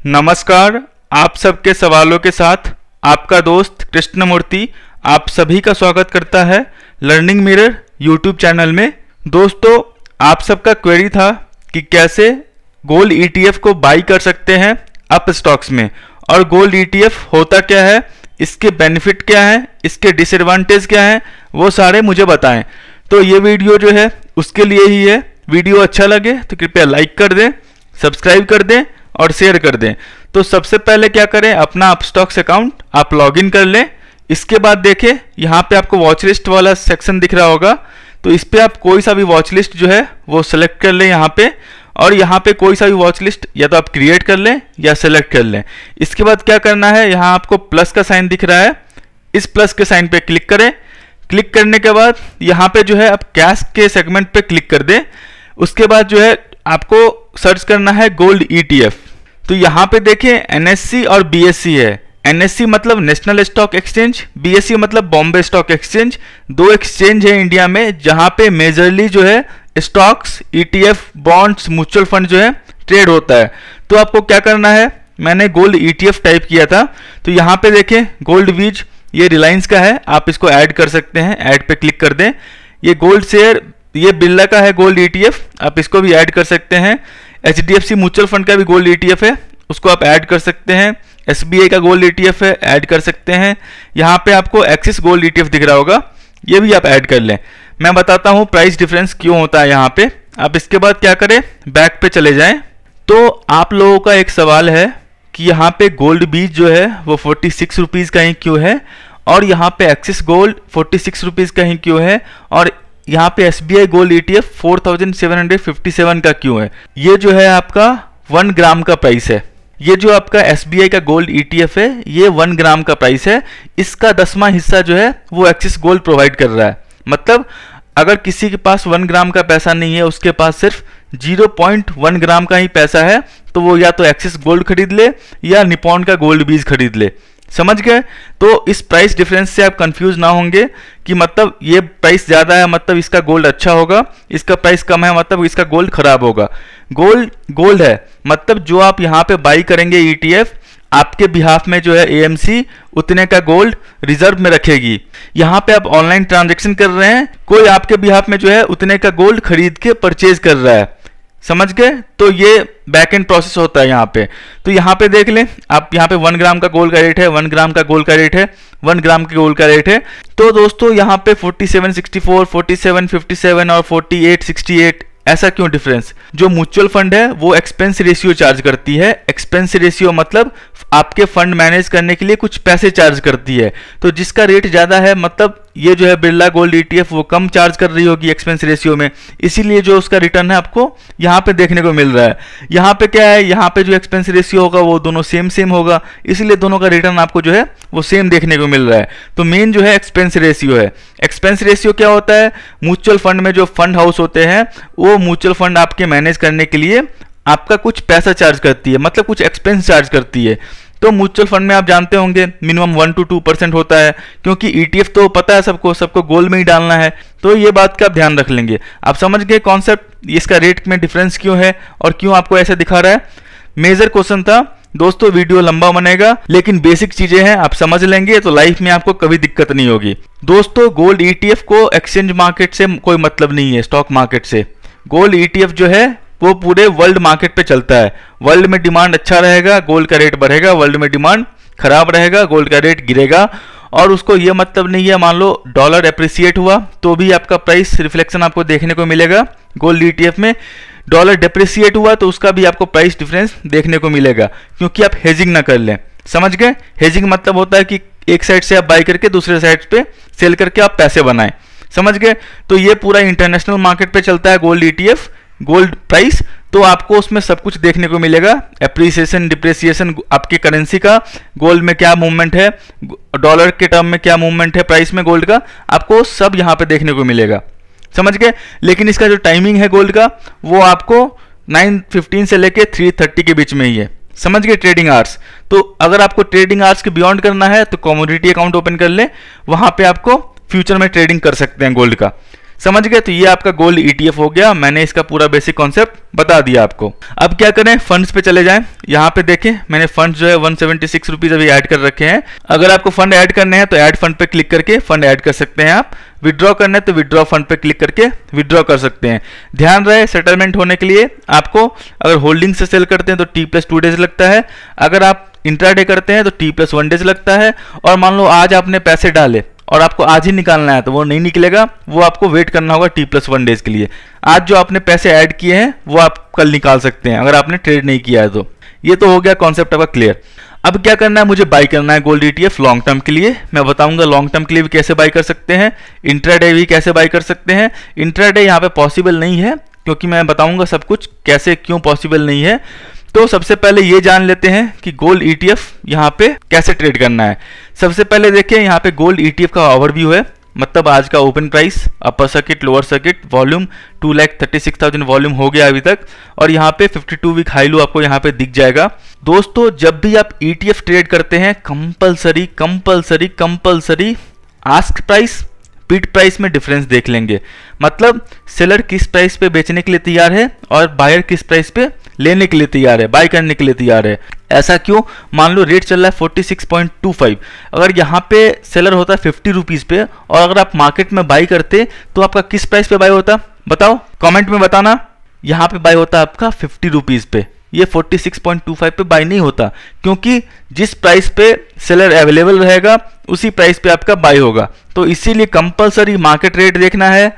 नमस्कार। आप सबके सवालों के साथ आपका दोस्त कृष्णमूर्ति आप सभी का स्वागत करता है लर्निंग मिरर यूट्यूब चैनल में। दोस्तों, आप सबका क्वेरी था कि कैसे गोल्ड ईटीएफ को बाई कर सकते हैं अप स्टॉक्स में, और गोल्ड ईटीएफ होता क्या है, इसके बेनिफिट क्या है, इसके डिसएडवांटेज क्या है, वो सारे मुझे बताएं। तो ये वीडियो जो है उसके लिए ही है। वीडियो अच्छा लगे तो कृपया लाइक कर दें, सब्सक्राइब कर दें और शेयर कर दें। तो सबसे पहले क्या करें, अपना अपस्टॉक्स अकाउंट आप लॉगिन कर लें। इसके बाद देखिए यहाँ पे आपको वॉच लिस्ट वाला सेक्शन दिख रहा होगा, तो इस पे आप कोई सा भी वॉच लिस्ट जो है वो सेलेक्ट कर लें यहाँ पे, और यहाँ पे कोई सा भी वॉच लिस्ट या तो आप क्रिएट कर लें या सेलेक्ट कर लें। इसके बाद क्या करना है, यहाँ आपको प्लस का साइन दिख रहा है, इस प्लस के साइन पे क्लिक करें। क्लिक करने के बाद यहाँ पे जो है आप कैश के सेगमेंट पे क्लिक कर दें। उसके बाद जो है आपको सर्च करना है गोल्ड ईटीएफ। तो यहाँ पे देखिए एनएससी और बीएससी है। एनएससी मतलब नेशनल स्टॉक एक्सचेंज, बीएससी मतलब बॉम्बे स्टॉक एक्सचेंज। दो एक्सचेंज है इंडिया में जहाँ पे मेजरली जो है stocks, ETF, bonds, mutual fund जो है ट्रेड होता है। तो आपको क्या करना है, मैंने गोल्ड ईटीएफ टाइप किया था, तो यहाँ पे देखें गोल्ड वीज, ये रिलायंस का है, आप इसको ऐड कर सकते हैं। ऐड पे क्लिक कर दें। ये गोल्ड शेयर, ये बिरला का है गोल्ड ईटीएफ, आप इसको भी ऐड कर सकते हैं। एचडीएफसी म्यूचुअल फंड का भी गोल्ड ईटीएफ है, उसको आप ऐड कर सकते हैं। एसबीआई का गोल्ड ईटीएफ है, ऐड कर सकते हैं। यहाँ पे आपको एक्सिस गोल्ड ईटीएफ दिख रहा होगा, ये भी आप ऐड कर लें। मैं बताता हूँ प्राइस डिफरेंस क्यों होता है यहाँ पे। आप इसके बाद क्या करें, बैक पे चले जाएं। तो आप लोगों का एक सवाल है कि यहाँ पे गोल्ड बीज जो है वो 46 रुपीज़ का ही क्यों है, और यहाँ पे एक्सिस गोल्ड 46 रुपीज़ का ही क्यों है, और यहाँ पे एसबीआई गोल्ड ईटीएफ 4757 का क्यों है। ये जो है आपका 1 ग्राम का प्राइस है। ये जो आपका एसबीआई का गोल्ड ईटीएफ है ये 1 ग्राम का प्राइस है। इसका 10वां हिस्सा जो है वो एक्सिस गोल्ड प्रोवाइड कर रहा है। मतलब अगर किसी के पास 1 ग्राम का पैसा नहीं है, उसके पास सिर्फ 0.1 ग्राम का ही पैसा है, तो वो या तो एक्सिस गोल्ड खरीद ले या निपॉन का गोल्ड बीज खरीद ले। समझ गए। तो इस प्राइस डिफरेंस से आप कंफ्यूज ना होंगे कि मतलब ये प्राइस ज़्यादा है मतलब इसका गोल्ड अच्छा होगा, इसका प्राइस कम है मतलब इसका गोल्ड खराब होगा। गोल्ड है मतलब जो आप यहाँ पे बाई करेंगे ईटीएफ, आपके बिहाफ में जो है एएमसी उतने का गोल्ड रिजर्व में रखेगी। यहाँ पे आप ऑनलाइन ट्रांजेक्शन कर रहे हैं, कोई आपके बिहाफ में जो है उतने का गोल्ड खरीद के परचेज कर रहा है। समझ गए। तो ये बैक एंड प्रोसेस होता है यहाँ पे। तो यहाँ पे देख लें आप, यहाँ पे 1 ग्राम का गोल्ड का रेट है, 1 ग्राम का गोल्ड का रेट है, 1 ग्राम के गोल्ड का रेट है। तो दोस्तों यहाँ पे 4764, 4757 और 4868 ऐसा क्यों डिफरेंस। जो म्यूचुअल फंड है वो एक्सपेंस रेशियो चार्ज करती है। एक्सपेंस रेशियो मतलब आपके फंड मैनेज करने के लिए कुछ पैसे चार्ज करती है। तो जिसका रेट ज़्यादा है मतलब ये जो है बिरला गोल्ड ईटीएफ वो कम चार्ज कर रही होगी एक्सपेंस रेशियो में, इसीलिए जो उसका रिटर्न है आपको यहाँ पे देखने को मिल रहा है। यहाँ पे क्या है, यहाँ पे जो एक्सपेंस रेशियो होगा वो दोनों सेम होगा, इसलिए दोनों का रिटर्न आपको जो है वो सेम देखने को मिल रहा है। तो मेन जो है एक्सपेंस रेशियो है। एक्सपेंस रेशियो क्या होता है, म्यूचुअल फंड में जो फंड हाउस होते हैं वो म्यूचुअल फंड आपके मैनेज करने के लिए आपका कुछ पैसा चार्ज करती है, मतलब कुछ एक्सपेंस चार्ज करती है। तो म्यूचुअल फंड में आप जानते होंगे मिनिमम 1 to 2% होता है, क्योंकि ईटीएफ तो पता है सबको गोल्ड में ही डालना है। तो ये बात का आप ध्यान रख लेंगे। आप समझ गए कॉन्सेप्ट, इसका रेट में डिफरेंस क्यों है और क्यों आपको ऐसे दिखा रहा है। मेजर क्वेश्चन था दोस्तों, वीडियो लंबा बनेगा लेकिन बेसिक चीजें हैं, आप समझ लेंगे तो लाइफ में आपको कभी दिक्कत नहीं होगी। दोस्तों गोल्ड ईटीएफ को एक्सचेंज मार्केट से कोई मतलब नहीं है, स्टॉक मार्केट से। गोल्ड ईटीएफ जो है वो पूरे वर्ल्ड मार्केट पे चलता है। वर्ल्ड में डिमांड अच्छा रहेगा, गोल्ड का रेट बढ़ेगा, वर्ल्ड में डिमांड खराब रहेगा, गोल्ड का रेट गिरेगा। और उसको ये मतलब नहीं है, मान लो डॉलर एप्रिसिएट हुआ तो भी आपका प्राइस रिफ्लेक्शन आपको देखने को मिलेगा गोल्ड ईटीएफ में। डॉलर डेप्रिसिएट हुआ तो उसका भी आपको प्राइस डिफरेंस देखने को मिलेगा, क्योंकि आप हेजिंग ना कर लें। समझ गए। हेजिंग मतलब होता है कि एक साइड से आप बाई करके दूसरे साइड पे सेल करके आप पैसे बनाएं। समझ गए। तो ये पूरा इंटरनेशनल मार्केट पे चलता है गोल्ड ईटीएफ, गोल्ड प्राइस। तो आपको उसमें सब कुछ देखने को मिलेगा, एप्रिसिएशन, डिप्रिसिएशन आपकी करेंसी का, गोल्ड में क्या मूवमेंट है, डॉलर के टर्म में क्या मूवमेंट है प्राइस में गोल्ड का, आपको सब यहाँ पे देखने को मिलेगा। समझ गए। लेकिन इसका जो टाइमिंग है गोल्ड का वो आपको 9:15 से लेके 3:30 के बीच में ही है। समझ गए, ट्रेडिंग आवर्स। तो अगर आपको ट्रेडिंग आवर्स के बियॉन्ड करना है तो कमोडिटी अकाउंट ओपन कर ले, वहां पे आपको फ्यूचर में ट्रेडिंग कर सकते हैं गोल्ड का। समझ गए? तो ये आपका गोल्ड ETF हो गया। मैंने इसका पूरा बेसिक कॉन्सेप्ट बता दिया आपको। अब क्या करें, फंड्स पे चले जाएं। यहाँ पे देखें मैंने फंड्स जो है 176 रुपीज अभी ऐड कर रखे हैं। अगर आपको फंड ऐड करने हैं तो ऐड फंड पे क्लिक करके फंड ऐड कर सकते हैं आप। विड्रॉ करना है तो विड्रॉ फंड पे क्लिक करके विड्रॉ कर सकते हैं। ध्यान रहे, सेटलमेंट होने के लिए आपको अगर होल्डिंग से सेल करते हैं तो T+2 डेज लगता है। अगर आप इंट्राडे करते हैं तो T+1 डेज लगता है। और मान लो आज आपने पैसे डाले और आपको आज ही निकालना है तो वो नहीं निकलेगा, वो आपको वेट करना होगा T+1 डेज के लिए। आज जो आपने पैसे ऐड किए हैं वो आप कल निकाल सकते हैं अगर आपने ट्रेड नहीं किया है तो। ये तो हो गया कॉन्सेप्ट आपका क्लियर। अब क्या करना है, मुझे बाई करना है गोल्ड ETF लॉन्ग टर्म के लिए। मैं बताऊंगा लॉन्ग टर्म के लिए भी कैसे बाई कर सकते हैं, इंट्राडे भी कैसे बाई कर सकते हैं। इंट्राडे यहाँ पे पॉसिबल नहीं है क्योंकि मैं बताऊंगा सब कुछ कैसे क्यों पॉसिबल नहीं है। तो सबसे पहले ये जान लेते हैं कि गोल्ड ETF यहाँ पे कैसे ट्रेड करना है। सबसे पहले देखिए यहाँ पे गोल्ड ETF का ओवरव्यू है, मतलब आज का open price, upper circuit, lower circuit, volume 2,36,000 volume हो गया अभी तक। और यहाँ पे 52 वीक हाई लो आपको यहाँ पे दिख जाएगा। दोस्तों जब भी आप ETF ट्रेड करते हैं compulsory ask price bid price में डिफरेंस देख लेंगे। मतलब सेलर किस प्राइस पे बेचने के लिए तैयार है और बायर किस प्राइस पे लेने के लिए तैयार है, बाय करने के लिए तैयार है। ऐसा क्यों? मान लो रेट चल रहा है 46.25, अगर यहाँ पे सेलर होता है 50 रुपीज पे और अगर आप मार्केट में बाई करते तो आपका किस प्राइस पे बाय होता? बताओ, कमेंट में बताना। यहाँ पे बाय होता है आपका 50 रुपीज पे, ये 46.25 पे बाय नहीं होता क्योंकि जिस प्राइस पे सेलर अवेलेबल रहेगा उसी प्राइस पे आपका बाय होगा। तो इसीलिए कंपलसरी मार्केट रेट देखना है,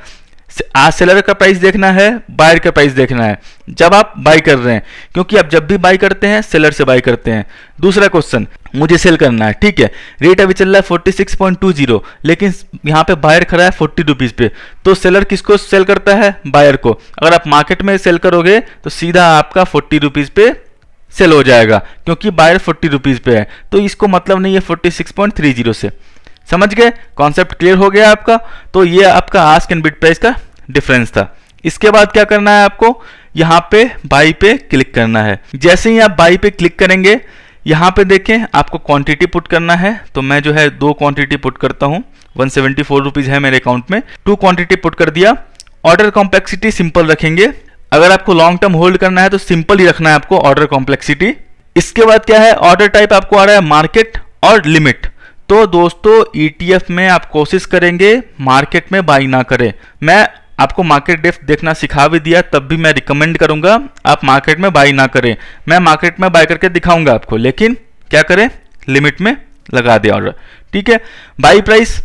आज सेलर का प्राइस देखना है, बायर का प्राइस देखना है जब आप बाई कर रहे हैं, क्योंकि आप जब भी बाई करते हैं सेलर से बाई करते हैं। दूसरा क्वेश्चन, मुझे सेल करना है, ठीक है, रेट अभी चल रहा है 46.20, लेकिन यहाँ पे बायर खड़ा है 40 रुपीज पे, तो सेलर किसको सेल करता है? बायर को। अगर आप मार्केट में सेल करोगे तो सीधा आपका 40 रुपीज पे सेल हो जाएगा क्योंकि बायर 40 रुपीज पे है, तो इसको मतलब नहीं है 46.30 से। समझ गए? कॉन्सेप्ट क्लियर हो गया आपका। तो ये आपका आस्क एंड बिड प्राइस का डिफरेंस था। इसके बाद क्या करना है, आपको यहाँ पे बाई पे क्लिक करना है। जैसे ही आप बाई पे क्लिक करेंगे यहाँ पे देखें आपको क्वांटिटी पुट करना है, तो मैं जो है 2 क्वांटिटी पुट करता हूँ। 174 रुपीज है मेरे अकाउंट में, 2 क्वांटिटी पुट कर दिया। ऑर्डर कॉम्प्लेक्सिटी सिंपल रखेंगे। अगर आपको लॉन्ग टर्म होल्ड करना है तो सिंपल ही रखना है आपको ऑर्डर कॉम्प्लेक्सिटी। इसके बाद क्या है, ऑर्डर टाइप आपको आ रहा है मार्केट और लिमिट। तो दोस्तों ETF में आप कोशिश करेंगे मार्केट में बाई ना करें। मैं आपको मार्केट डेप्थ देखना सिखा भी दिया, तब भी मैं रिकमेंड करूंगा आप मार्केट में बाई ना करें। मैं मार्केट में बाई करके दिखाऊंगा आपको, लेकिन क्या करें, लिमिट में लगा दे ऑर्डर, ठीक है। बाई प्राइस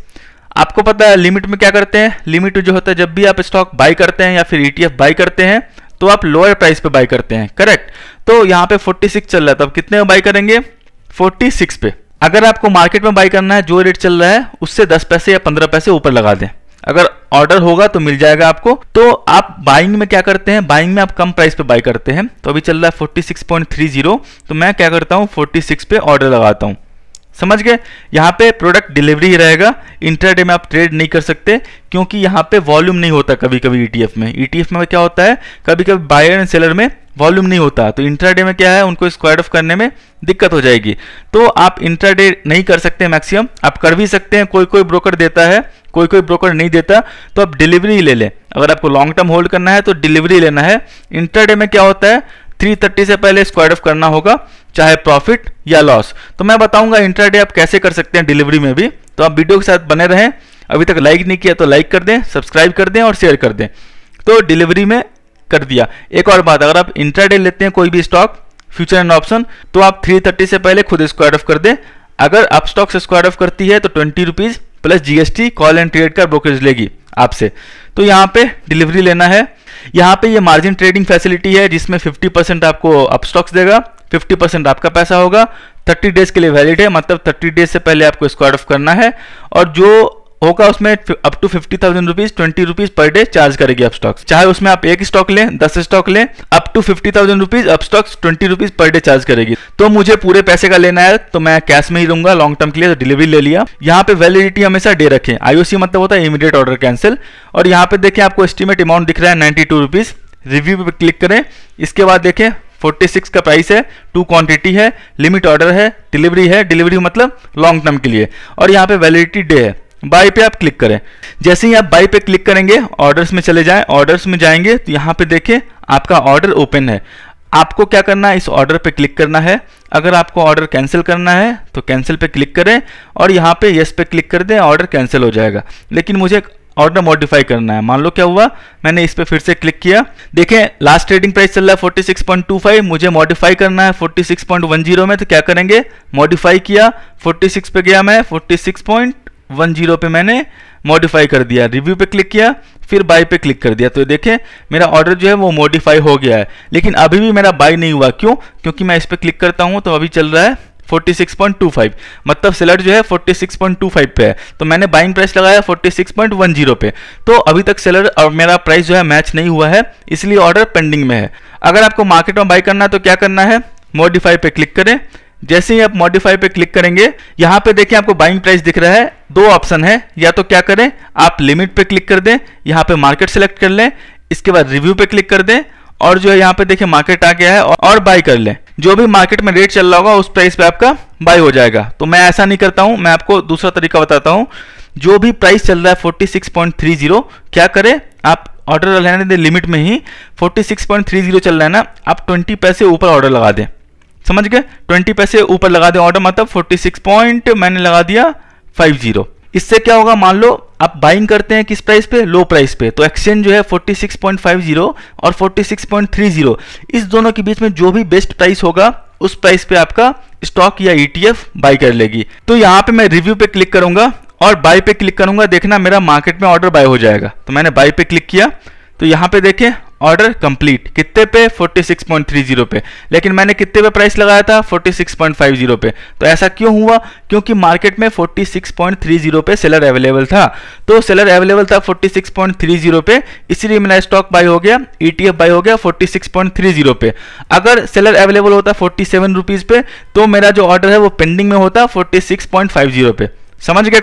आपको पता है लिमिट में क्या करते हैं, लिमिट जो होता है जब भी आप स्टॉक बाई करते हैं या फिर ETF बाई करते हैं तो आप लोअर प्राइस पे बाई करते हैं, करेक्ट। तो यहाँ पे 46 चल रहा है, तो आप कितने में बाई करेंगे? 46 पे। अगर आपको मार्केट में बाई करना है जो रेट चल रहा है उससे 10 पैसे या 15 पैसे ऊपर लगा दें, अगर ऑर्डर होगा तो मिल जाएगा आपको। तो आप बाइंग में क्या करते हैं, बाइंग में आप कम प्राइस पे बाई करते हैं। तो अभी चल रहा है 46.30, तो मैं क्या करता हूँ 46 पे ऑर्डर लगाता हूँ। समझ गए? यहाँ पे प्रोडक्ट डिलीवरी ही रहेगा, इंट्राडे में आप ट्रेड नहीं कर सकते क्योंकि यहाँ पे वॉल्यूम नहीं होता। कभी कभी ETF में क्या होता है, कभी कभी बायर एंड सेलर में वॉल्यूम नहीं होता, तो इंट्राडे में क्या है, उनको स्क्वायर ऑफ करने में दिक्कत हो जाएगी। तो आप इंट्राडे नहीं कर सकते, मैक्सिमम आप कर भी सकते हैं, कोई कोई ब्रोकर देता है, कोई कोई ब्रोकर नहीं देता, तो आप डिलीवरी ही ले लें। अगर आपको लॉन्ग टर्म होल्ड करना है तो डिलीवरी लेना है। इंट्राडे में क्या होता है, 330 से पहले स्क्वायर ऑफ करना होगा, चाहे प्रॉफिट या लॉस। तो मैं बताऊंगा इंट्राडे आप कैसे कर सकते हैं डिलीवरी में भी, तो आप वीडियो के साथ बने रहें। अभी तक लाइक नहीं किया तो लाइक कर दें, सब्सक्राइब कर दें और शेयर कर दें। तो डिलीवरी में कर दिया। एक और बात, अगर आप इंट्राडे लेते हैं कोई भी स्टॉक, फ्यूचर एंड ऑप्शन, तो आप 330 से पहले खुद स्क्वायर ऑफ कर दें। अगर आप स्टॉक से स्क्वायर ऑफ करती है तो 20 rupees plus GST call and trade का ब्रोकरेज लेगी आपसे। तो यहाँ पे डिलीवरी लेना है। यहाँ पे ये मार्जिन ट्रेडिंग फैसिलिटी है जिसमें 50% आपको अप स्टॉक्स देगा, 50% आपका पैसा होगा। 30 डेज के लिए वैलिड है, मतलब 30 डेज से पहले आपको स्क्वायर ऑफ करना है। और जो होगा उसमें up to 50,000 rupees 20 rupees per day charge करेगी अप स्टॉक्स। चाहे उसमें आप 1 स्टॉक लें, 10 स्टॉक लें, up to 50,000 rupees Upstox 20 rupees per day charge करेगी। तो मुझे पूरे पैसे का लेना है तो मैं कैश में ही लूंगा लॉन्ग टर्म के लिए, तो डिलीवरी ले लिया। यहाँ पे वैलिडिटी हमेशा डे रखें, IOC मतलब होता है इमीडिएट ऑर्डर कैंसिल। और यहाँ पे देखें आपको एस्टिमेट अमाउंट दिख रहा है 92 रुपीज। रिव्यू पे क्लिक करें। इसके बाद देखें 46 का प्राइस है, 2 क्वांटिटी है, लिमिट ऑर्डर है, डिलीवरी है, डिलीवरी मतलब लॉन्ग टर्म के लिए, और यहाँ पे वैलिडिटी डे है। बाय पे आप क्लिक करें। जैसे ही आप बाय पे क्लिक करेंगे ऑर्डर्स में चले जाएं, ऑर्डर्स में जाएंगे तो यहाँ पे देखें आपका ऑर्डर ओपन है। आपको क्या करना है, इस ऑर्डर पे क्लिक करना है। अगर आपको ऑर्डर कैंसिल करना है तो कैंसिल पे क्लिक करें और यहाँ पे यस पे क्लिक कर दें, ऑर्डर कैंसिल हो जाएगा। लेकिन मुझे ऑर्डर मॉडिफाई करना है। मान लो क्या हुआ, मैंने इस पे फिर से क्लिक किया, देखें लास्ट ट्रेडिंग प्राइस चल रहा है 46.25, मुझे मॉडिफाई करना है 46.10 में। तो क्या करेंगे, मॉडिफाई किया, 46 पे गया मैं, 46.10 पे मैंने मॉडिफाई कर दिया, रिव्यू पे क्लिक किया, फिर बाय पे क्लिक कर दिया। तो देखें मेरा ऑर्डर जो है वो मॉडिफाई हो गया है, लेकिन अभी भी मेरा बाय नहीं हुआ। क्यों? क्योंकि मैं इस पे क्लिक करता हूं तो अभी चल रहा है 46.25, मतलब सेलर जो है 46.25 पे है, तो मैंने बाइंग प्राइस लगाया 46.10 पे। तो अभी तक सेलर और मेरा प्राइस जो है मैच नहीं हुआ है, इसलिए ऑर्डर पेंडिंग में है। अगर आपको मार्केट में बाय करना है तो क्या करना है, मॉडिफाई पे क्लिक करें। जैसे ही आप मॉडिफाई पे क्लिक करेंगे यहाँ पे देखिए आपको बाइंग प्राइस दिख रहा है। दो ऑप्शन है, या तो क्या करें आप लिमिट पे क्लिक कर दें, यहाँ पे मार्केट सेलेक्ट कर लें, इसके बाद रिव्यू पे क्लिक कर दें और जो है यहाँ पे देखिए मार्केट आ गया है और बाय कर लें। जो भी मार्केट में रेट चल रहा होगा उस प्राइस पे आपका बाय हो जाएगा। तो मैं ऐसा नहीं करता हूं, मैं आपको दूसरा तरीका बताता हूं। जो भी प्राइस चल रहा है 46.30, क्या करें आप ऑर्डर लेने दें लिमिट में ही। 46.30 चल रहा है ना, आप 20 पैसे ऊपर ऑर्डर लगा दें, समझ गए, 20 पैसे ऊपर लगा दें ऑर्डर, मतलब 46 मैंने लगा दिया 50। इससे क्या होगा, मान लो आप बाइंग करते हैं किस प्राइस पे, लो प्राइस पे, तो एक्सचेंज जो है 46.50 और 46.30, इस दोनों के बीच में जो भी बेस्ट प्राइस होगा उस प्राइस पे आपका स्टॉक या ETF बाई कर लेगी। तो यहाँ पे मैं रिव्यू पे क्लिक करूंगा और बाय पे क्लिक करूंगा, देखना मेरा मार्केट में ऑर्डर बाय हो जाएगा। तो मैंने बाय पे क्लिक किया तो यहाँ पे देखें ऑर्डर कंप्लीट, कितने पे, 46.30 पे, लेकिन मैंने कितने पे प्राइस लगाया था, 46.50 पे। तो ऐसा क्यों हुआ, क्योंकि मार्केट में 46.30 पे सेलर अवेलेबल था। तो सेलर अवेलेबल था 46.30 पे, इसलिए मेरा स्टॉक बाय हो गया, ETF बाय हो गया 46.30 पे। अगर सेलर अवेलेबल होता 47 रुपीज पे तो मेरा जो ऑर्डर है वो पेंडिंग में होता 46.50 पे। समझ गए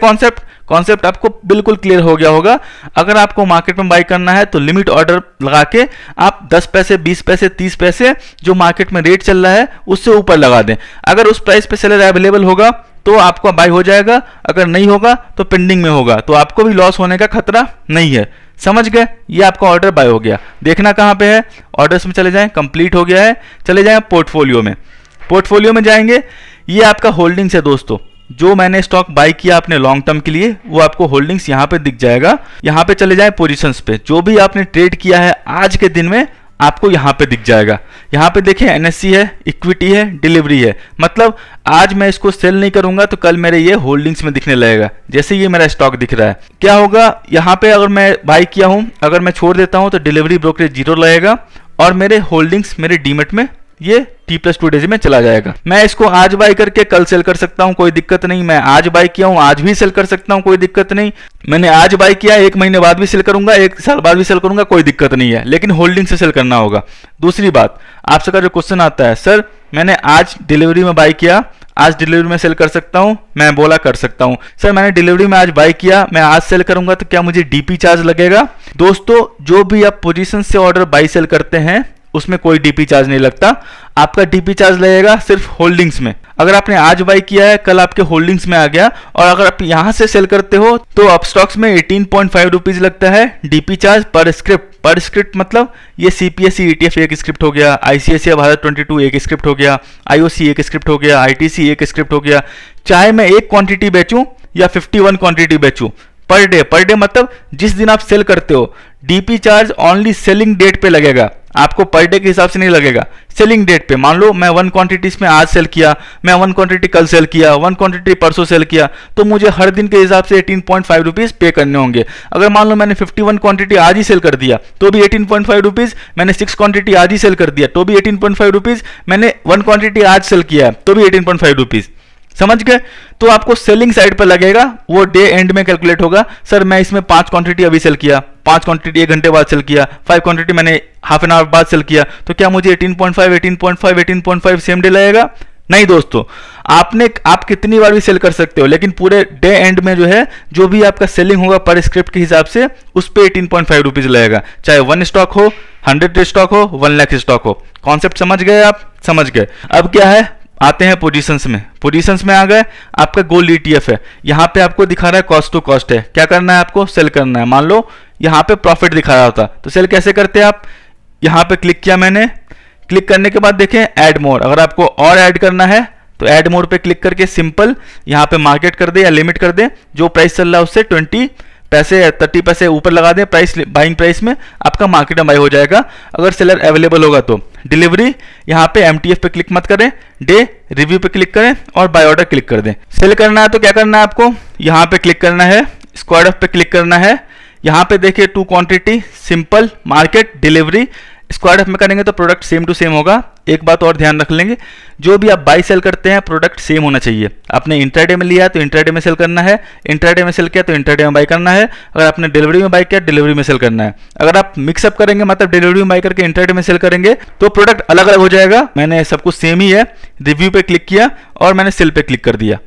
कॉन्सेप्ट आपको बिल्कुल क्लियर हो गया होगा। अगर आपको मार्केट में बाय करना है तो लिमिट ऑर्डर लगा के आप 10 पैसे 20 पैसे 30 पैसे जो मार्केट में रेट चल रहा है उससे ऊपर लगा दें। अगर उस प्राइस पे सेलर अवेलेबल होगा तो आपका बाय हो जाएगा, अगर नहीं होगा तो पेंडिंग में होगा, तो आपको भी लॉस होने का खतरा नहीं है। समझ गए, ये आपका ऑर्डर बाय हो गया। देखना कहाँ पे है, ऑर्डर्स में चले जाएं, कंप्लीट हो गया है, चले जाएं पोर्टफोलियो में। पोर्टफोलियो में जाएंगे, ये आपका होल्डिंग्स है दोस्तों, जो मैंने स्टॉक बाय किया अपने लॉन्ग टर्म के लिए वो आपको होल्डिंग्स यहाँ पे दिख जाएगा। यहाँ पे चले जाएं पोजीशंस पे, जो भी आपने ट्रेड किया है आज के दिन में आपको यहाँ पे दिख जाएगा। यहाँ पे देखें NSE है, इक्विटी है, डिलीवरी है, मतलब आज मैं इसको सेल नहीं करूंगा तो कल मेरे ये होल्डिंग्स में दिखने लगेगा। जैसे ये मेरा स्टॉक दिख रहा है, क्या होगा यहाँ पे, अगर मैं बाय किया हूँ अगर मैं छोड़ देता हूँ तो डिलीवरी ब्रोकरेज 0 लगेगा और मेरे होल्डिंग्स मेरे डीमेट में ये T+2 डेज में चला जाएगा। मैं इसको आज बाय करके कल सेल कर सकता हूं, कोई दिक्कत नहीं। मैं आज बाय किया हूं आज भी सेल कर सकता हूं, कोई दिक्कत नहीं। मैंने आज बाय किया 1 महीने बाद भी सेल करूंगा, 1 साल बाद भी सेल करूंगा, कोई दिक्कत नहीं है, लेकिन होल्डिंग से सेल करना होगा। दूसरी बात, आपसे का जो क्वेश्चन आता है, सर मैंने आज डिलीवरी में बाय किया, आज डिलीवरी में सेल कर सकता हूं? मैं बोला कर सकता हूं। सर मैंने डिलीवरी में आज बाय किया, मैं आज सेल करूंगा तो क्या मुझे DP चार्ज लगेगा? दोस्तों जो भी आप पोजीशन से ऑर्डर बाय सेल करते हैं उसमें कोई DP चार्ज नहीं लगता, आपका DP चार्ज लगेगा सिर्फ होल्डिंग्स में। अगर आपने आज बाय किया है कल आपके होल्डिंग्स में आ गया और अगर आप यहां से सेल करते हो तो अप स्टॉक्स में 18.5 रुपीज लगता है DP चार्ज पर स्क्रिप्ट। पर स्क्रिप्ट मतलब ये CPSE ETF एक स्क्रिप्ट हो गया, ICICI भारत 22 एक स्क्रिप्ट हो गया, IOC एक स्क्रिप्ट हो गया, ITC एक स्क्रिप्ट हो गया। चाहे मैं एक क्वांटिटी बेचूं या 51 क्वांटिटी बेचूं, पर डे मतलब जिस दिन आप सेल करते हो, DP charge only selling date पे लगेगा, आपको पर डे के हिसाब से नहीं लगेगा। सेलिंग डेट पे मान लो मैं 1 क्वांटिटी में आज सेल किया, मैं 1 क्वांटिटी कल सेल किया, 1 क्वांटिटी परसों सेल किया, तो मुझे हर दिन के हिसाब से 18.5 रुपीज पे करने होंगे। अगर मान लो मैंने 51 क्वांटिटी आज ही सेल कर दिया तो भी 18.5 रुपीज, मैंने 6 क्वांटिटी आज ही सेल कर दिया तो भी 18.5 रुपीज, मैंने 1 क्वांटिटी आज सेल किया तो भी 18.5 रुपीज। समझ गए? तो आपको सेलिंग साइड पर लगेगा, वो डे एंड में कैलकुलेट होगा। सर मैं इसमें 5 क्वांटिटी अभी सेल किया, 5 क्वांटिटी 1 घंटे बाद सेल किया, 5 क्वांटिटी मैंने हाफ एन आवर बाद सेल किया, तो क्या मुझे 18.5 सेम डे लगेगा? नहीं दोस्तों, आप कितनी बार भी सेल कर सकते हो, लेकिन पूरे डे एंड में जो है जो भी आपका सेलिंग होगा पर स्क्रिप्ट के हिसाब से उस पे 18.5 रुपीज लगेगा, चाहे 1 स्टॉक हो, 100 स्टॉक हो, 1 लाख स्टॉक हो। कॉन्सेप्ट समझ गए आप? समझ गए। अब क्या है, आते हैं पोजीशंस में। पोजीशंस में आ गए, आपका गोल्ड ETF है, यहाँ पे आपको दिखा रहा है कॉस्ट टू कॉस्ट है। क्या करना है आपको? सेल करना है। मान लो यहाँ पे प्रॉफिट दिखा रहा होता तो सेल कैसे करते हैं आप? यहाँ पे क्लिक किया मैंने, क्लिक करने के बाद देखें ऐड मोर, अगर आपको और ऐड करना है तो ऐड मोर पे क्लिक करके सिंपल यहाँ पे मार्केट कर दे या लिमिट कर दे, जो प्राइस चल रहा है उससे 20 पैसे 30 पैसे ऊपर लगा दें प्राइस, बाइंग प्राइस में आपका मार्केट में बाई हो जाएगा अगर सेलर अवेलेबल होगा तो। डिलीवरी यहाँ पे MTF पे क्लिक मत करें, डे रिव्यू पे क्लिक करें और बाय ऑर्डर क्लिक कर दें। सेल करना है तो क्या करना है आपको? यहाँ पे क्लिक करना है, स्क्वाड ऑफ पे क्लिक करना है, यहाँ पे देखिए to quantity, simple, market, delivery. Square off में करेंगे तो प्रोडक्ट सेम टू सेम होगा। एक बात और ध्यान रख लेंगे, जो भी आप बाई सेल करते हैं प्रोडक्ट सेम होना चाहिए। आपने इंट्राडे में लिया तो इंट्राडे में सेल करना है, इंट्राडे में सेल किया तो इंट्राडे में बाई करना है, अगर आपने डिलीवरी में बाई किया डिलीवरी में सेल करना है। अगर आप मिक्सअप करेंगे मतलब डिलीवरी में बाई करके इंट्राडे में सेल करेंगे तो प्रोडक्ट अलग अलग हो जाएगा। मैंने सब कुछ सेम ही है, रिव्यू पे क्लिक किया और मैंने सेल पे क्लिक कर दिया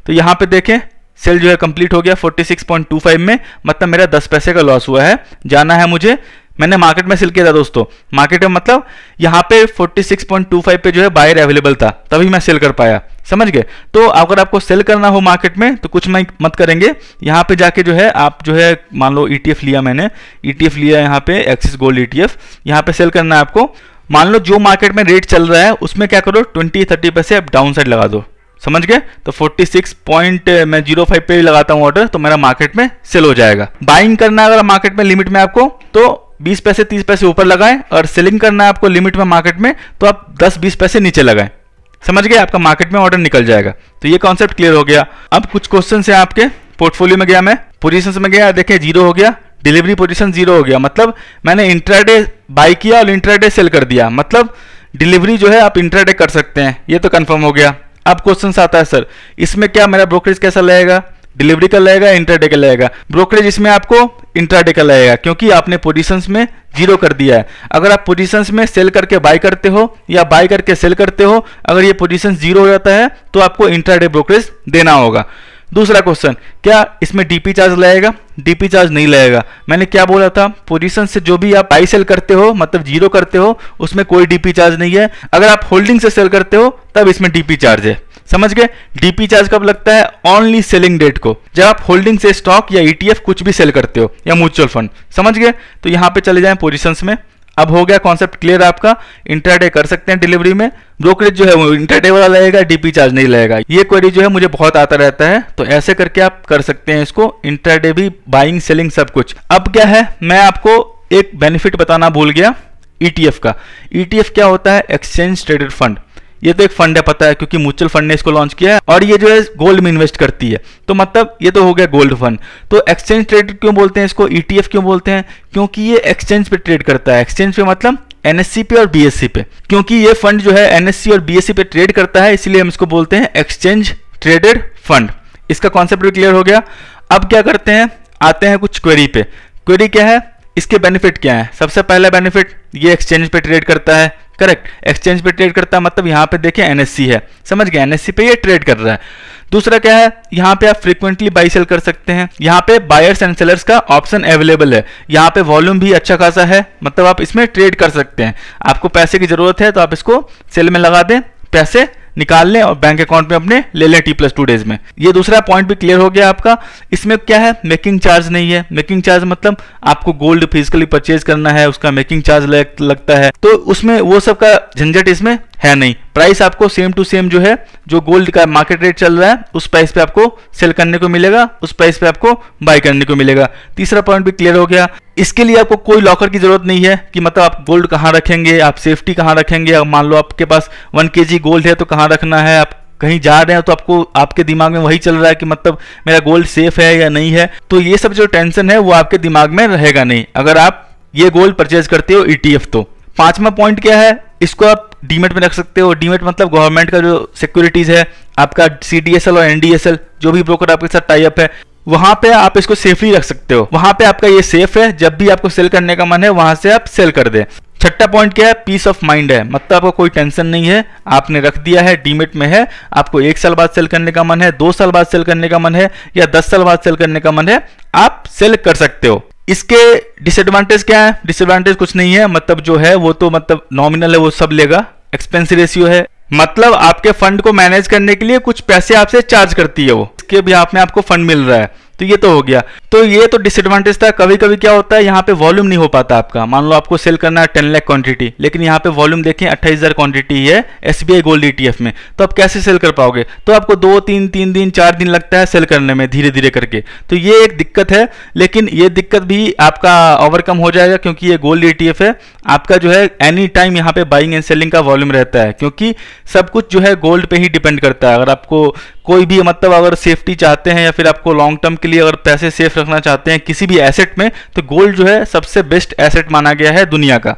तो यहाँ पे देखें सेल जो है कंप्लीट हो गया 46.25 में, मतलब मेरा 10 पैसे का लॉस हुआ है। जाना है मुझे, मैंने मार्केट में सेल किया था दोस्तों, मार्केट में मतलब यहाँ पे 46.25 पे जो है बायर अवेलेबल था, तभी मैं सेल कर पाया, समझ गए। तो अगर आपको सेल करना हो मार्केट में तो कुछ मत करेंगे, यहाँ पे जाके जो है आप जो है मान लो ETF लिया, मैंने ETF लिया यहाँ पे एक्सिस गोल्ड ETF, यहाँ पे सेल करना है आपको। मान लो जो मार्केट में रेट चल रहा है उसमें क्या करो 20-30 पैसे आप डाउन साइड लगा दो, समझ गए। तो 46.05 पे लगाता हूँ ऑर्डर तो मेरा मार्केट में सेल हो जाएगा। बाइंग करना है अगर मार्केट में लिमिट में आपको तो 20 पैसे 30 पैसे ऊपर लगाएं, और सेलिंग करना है आपको लिमिट में मार्केट में तो आप 10-20 पैसे नीचे लगाएं, समझ गए, आपका मार्केट में ऑर्डर निकल जाएगा। तो ये कॉन्सेप्ट क्लियर हो गया। अब कुछ क्वेश्चन है आपके। पोर्टफोलियो में गया मैं, पोजीशंस में गया, देखिए 0 हो गया, डिलीवरी पोजीशन 0 हो गया, मतलब मैंने इंट्राडे बाई किया और इंट्राडे सेल कर दिया, मतलब डिलीवरी जो है आप इंट्राडे कर सकते हैं, ये तो कंफर्म हो गया। अब क्वेश्चन आता है सर इसमें क्या मेरा ब्रोकरेज कैसा लगेगा, डिलीवरी का लगेगा इंट्राडे का लगेगा? ब्रोकरेज इसमें आपको इंट्राडे का लगेगा क्योंकि आपने पोजीशंस में 0 कर दिया है। अगर आप पोजीशंस में सेल करके बाय करते हो या बाय करके सेल करते हो, अगर ये पोजीशन 0 हो जाता है तो आपको इंट्राडे ब्रोकरेज देना होगा। दूसरा क्वेश्चन, क्या इसमें DP चार्ज लगेगा? DP चार्ज नहीं लगेगा। मैंने क्या बोला था, पोजीशन से जो भी आप बाई सेल करते हो मतलब 0 करते हो उसमें कोई DP चार्ज नहीं है। अगर आप होल्डिंग से सेल करते हो तब इसमें DP चार्ज है, समझ गए। DP चार्ज कब लगता है? ओनली सेलिंग डेट को, जब आप होल्डिंग से स्टॉक या ETF कुछ भी सेल करते हो या म्यूचुअल फंड, समझ गए। तो यहाँ पे चले जाएं पोजीशंस में। अब हो गया कॉन्सेप्ट क्लियर आपका, इंट्राडे कर सकते हैं डिलीवरी में, ब्रोकरेज जो है वो इंट्राडे वाला लगेगा, DP चार्ज नहीं लगेगा। ये क्वेरी जो है मुझे बहुत आता रहता है, तो ऐसे करके आप कर सकते हैं इसको, इंट्राडे भी, बाइंग सेलिंग सब कुछ। अब क्या है, मैं आपको एक बेनिफिट बताना भूल गया ETF का। ETF क्या होता है? Exchange traded fund. ये तो एक फंड है, पता है, क्योंकि म्यूचुअल फंड ने इसको लॉन्च किया है और ये जो है गोल्ड में इन्वेस्ट करती है, तो मतलब ये तो हो गया गोल्ड फंड। तो एक्सचेंज ट्रेडेड क्यों बोलते हैं इसको, ETF क्यों बोलते हैं? क्योंकि ये एक्सचेंज पे ट्रेड करता है। एक्सचेंज पे मतलब NSE पे और BSE पे, क्योंकि ये फंड जो है NSE और BSE पे ट्रेड करता है, इसलिए हम इसको बोलते हैं एक्सचेंज ट्रेडेड फंड। इसका कॉन्सेप्ट भी क्लियर हो गया। अब क्या करते हैं, आते हैं कुछ क्वेरी पे। क्वेरी क्या है, इसके बेनिफिट क्या है? सबसे पहला बेनिफिट, ये एक्सचेंज पे ट्रेड करता है, करेक्ट, एक्सचेंज पे ट्रेड करता है, मतलब यहाँ पे देखिए NSE है, समझ गए, NSE पे ये ट्रेड कर रहा है। दूसरा क्या है, यहाँ पे आप फ्रीक्वेंटली बाई सेल कर सकते हैं, यहाँ पे बायर्स एंड सेलर्स का ऑप्शन अवेलेबल है, यहाँ पे वॉल्यूम भी अच्छा खासा है, मतलब आप इसमें ट्रेड कर सकते हैं। आपको पैसे की जरूरत है तो आप इसको सेल में लगा दें, पैसे निकाल लें और बैंक अकाउंट में अपने ले लें T+2 डेज में। ये दूसरा पॉइंट भी क्लियर हो गया आपका। इसमें क्या है, मेकिंग चार्ज नहीं है। मेकिंग चार्ज मतलब आपको गोल्ड फिजिकली परचेज करना है, उसका मेकिंग चार्ज लगता है, तो उसमें वो सब का झंझट इसमें है नहीं। प्राइस आपको सेम टू सेम जो है, जो गोल्ड का मार्केट रेट चल रहा है उस प्राइस पे आपको सेल करने को मिलेगा, उस प्राइस पे आपको बाय करने को मिलेगा। तीसरा पॉइंट भी क्लियर हो गया। इसके लिए आपको कोई लॉकर की जरूरत नहीं है कि मतलब आप गोल्ड कहाँ रखेंगे, आप सेफ्टी कहाँ रखेंगे। अब मान लो आपके पास 1 kg गोल्ड है तो कहाँ रखना है, आप कहीं जा रहे हैं तो आपको आपके दिमाग में वही चल रहा है कि मतलब मेरा गोल्ड सेफ है या नहीं है, तो ये सब जो टेंशन है वो आपके दिमाग में रहेगा नहीं अगर आप ये गोल्ड परचेज करते हो ETF। तो पांचवा पॉइंट क्या है, इसको आप डीमेट में रख सकते हो। डीमेट मतलब गवर्नमेंट का जो सिक्योरिटीज है, आपका CDSL और NDSL जो भी ब्रोकर आपके साथ टाई अप है, वहां पे आप इसको सेफली रख सकते हो। वहां पे आपका ये सेफ है, जब भी आपको सेल करने का मन है वहां से आप सेल कर दे। छठा पॉइंट क्या है, पीस ऑफ माइंड है, मतलब आपको कोई टेंशन नहीं है, आपने रख दिया है, डीमेट में है, आपको 1 साल बाद सेल करने का मन है, 2 साल बाद सेल करने का मन है या 10 साल बाद सेल करने का मन है, आप सेल कर सकते हो। इसके डिसएडवांटेज क्या है? डिसएडवांटेज कुछ नहीं है, मतलब जो है वो तो मतलब नॉमिनल है, वो सब लेगा। एक्सपेंस रेशियो है, मतलब आपके फंड को मैनेज करने के लिए कुछ पैसे आपसे चार्ज करती है वो, इसके भी में आपको फंड मिल रहा है। तो ये तो हो गया। तो ये तो डिसएडवांटेज था। कभी कभी क्या होता है, यहाँ पे वॉल्यूम नहीं हो पाता आपका। मान लो आपको सेल करना है 10 लाख क्वांटिटी, लेकिन यहाँ पे वॉल्यूम देखें 28,000 क्वांटिटी है SBI गोल्ड ETF में, तो आप कैसे सेल कर पाओगे? तो आपको 2-3 दिन 4 दिन लगता है सेल करने में, धीरे धीरे करके। तो ये एक दिक्कत है, लेकिन ये दिक्कत भी आपका ओवरकम हो जाएगा, क्योंकि ये गोल्ड ETF है। आपका जो है एनी टाइम यहाँ पे बाइंग एंड सेलिंग का वॉल्यूम रहता है, क्योंकि सब कुछ जो है गोल्ड पे ही डिपेंड करता है। अगर आपको कोई भी मतलब अगर सेफ्टी चाहते हैं या फिर आपको लॉन्ग टर्म के लिए अगर पैसे सेफ रखना चाहते हैं किसी भी एसेट में, तो गोल्ड जो है सबसे बेस्ट एसेट माना गया है दुनिया का।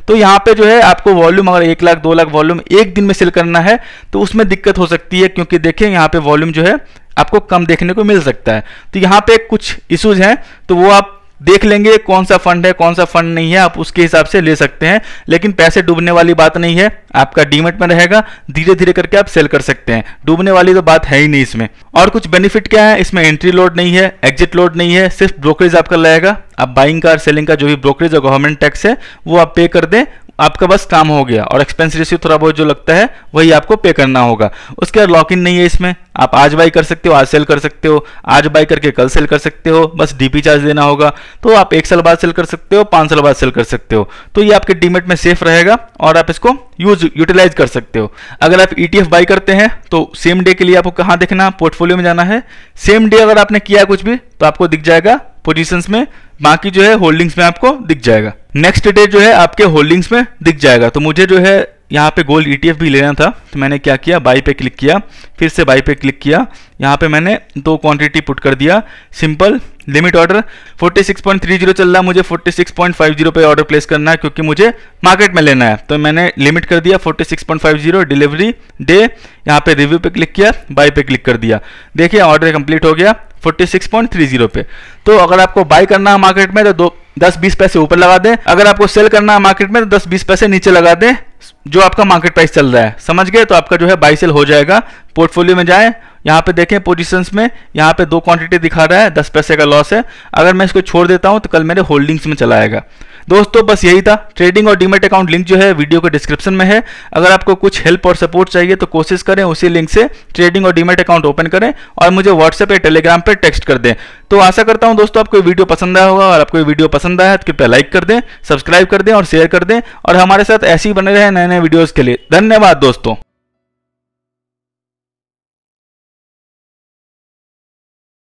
तो यहाँ पे जो है आपको वॉल्यूम अगर 1 लाख 2 लाख वॉल्यूम एक दिन में सेल करना है तो उसमें दिक्कत हो सकती है, क्योंकि देखें यहाँ पे वॉल्यूम जो है आपको कम देखने को मिल सकता है। तो यहाँ पे कुछ इश्यूज हैं, तो वो आप देख लेंगे कौन सा फंड है कौन सा फंड नहीं है, आप उसके हिसाब से ले सकते हैं। लेकिन पैसे डूबने वाली बात नहीं है, आपका डीमेट में रहेगा, धीरे धीरे करके आप सेल कर सकते हैं। डूबने वाली तो बात है ही नहीं इसमें। और कुछ बेनिफिट क्या है इसमें? एंट्री लोड नहीं है, एग्जिट लोड नहीं है, सिर्फ ब्रोकरेज आपका लगेगा। आप बाइंग का और सेलिंग का जो भी ब्रोकरेज और गवर्नमेंट टैक्स है वो आप पे कर दें, आपका बस काम हो गया। और एक्सपेंस रेशियो थोड़ा बहुत जो लगता है वही आपको पे करना होगा। उसके बाद लॉक इन नहीं है इसमें, आप आज बाई कर सकते हो, आज सेल कर सकते हो, आज बाई करके कल सेल कर सकते हो, बस डीपी चार्ज देना होगा। तो आप 1 साल बाद सेल कर सकते हो, 5 साल बाद सेल कर सकते हो। तो ये आपके डीमेट में सेफ रहेगा और आप इसको यूटिलाइज कर सकते हो। अगर आप ETF बाई करते हैं तो सेम डे के लिए आपको कहाँ देखना, पोर्टफोलियो में जाना है। सेम डे अगर आपने किया कुछ भी तो आपको दिख जाएगा पोजीशंस में, बाकी जो है होल्डिंग्स में आपको दिख जाएगा। नेक्स्ट डे जो है आपके होल्डिंग्स में दिख जाएगा। तो मुझे जो है यहाँ पे गोल्ड ETF भी लेना था, तो मैंने क्या किया, बाई पे क्लिक किया, फिर से बाई पे क्लिक किया। यहाँ पे मैंने 2 क्वांटिटी पुट कर दिया, सिंपल लिमिट ऑर्डर 46.30 चल रहा है, मुझे 46.50 पे ऑर्डर प्लेस करना है, क्योंकि मुझे मार्केट में लेना है। तो मैंने लिमिट कर दिया 46.50, डिलीवरी डे, यहाँ पे रिव्यू पे क्लिक किया, बाई पे क्लिक कर दिया। देखिए ऑर्डर कंप्लीट हो गया 46.30 पे। तो अगर आपको बाई करना है मार्केट में तो 10-20 पैसे ऊपर लगा दें, अगर आपको सेल करना है मार्केट में तो 10-20 पैसे नीचे लगा दें जो आपका मार्केट प्राइस चल रहा है। समझ गए? तो आपका जो है बाई सेल हो जाएगा। पोर्टफोलियो में जाएं, यहाँ पे देखें पोजीशंस में, यहाँ पे 2 क्वांटिटी दिखा रहा है, 10 पैसे का लॉस है। अगर मैं इसको छोड़ देता हूँ तो कल मेरे होल्डिंग्स में चला आएगा। दोस्तों बस यही था। ट्रेडिंग और डीमेट अकाउंट लिंक जो है वीडियो के डिस्क्रिप्शन में है। अगर आपको कुछ हेल्प और सपोर्ट चाहिए तो कोशिश करें उसी लिंक से ट्रेडिंग और डीमेट अकाउंट ओपन करें और मुझे व्हाट्सएप या टेलीग्राम पर टेक्स्ट कर दें। तो आशा करता हूं दोस्तों आपको वीडियो पसंद आया होगा, और आपको वीडियो पसंद आया तो कृपया लाइक कर दें, सब्सक्राइब कर दें और शेयर कर दें, और हमारे साथ ऐसे ही बने रहे नए नए वीडियोज़ के लिए। धन्यवाद दोस्तों।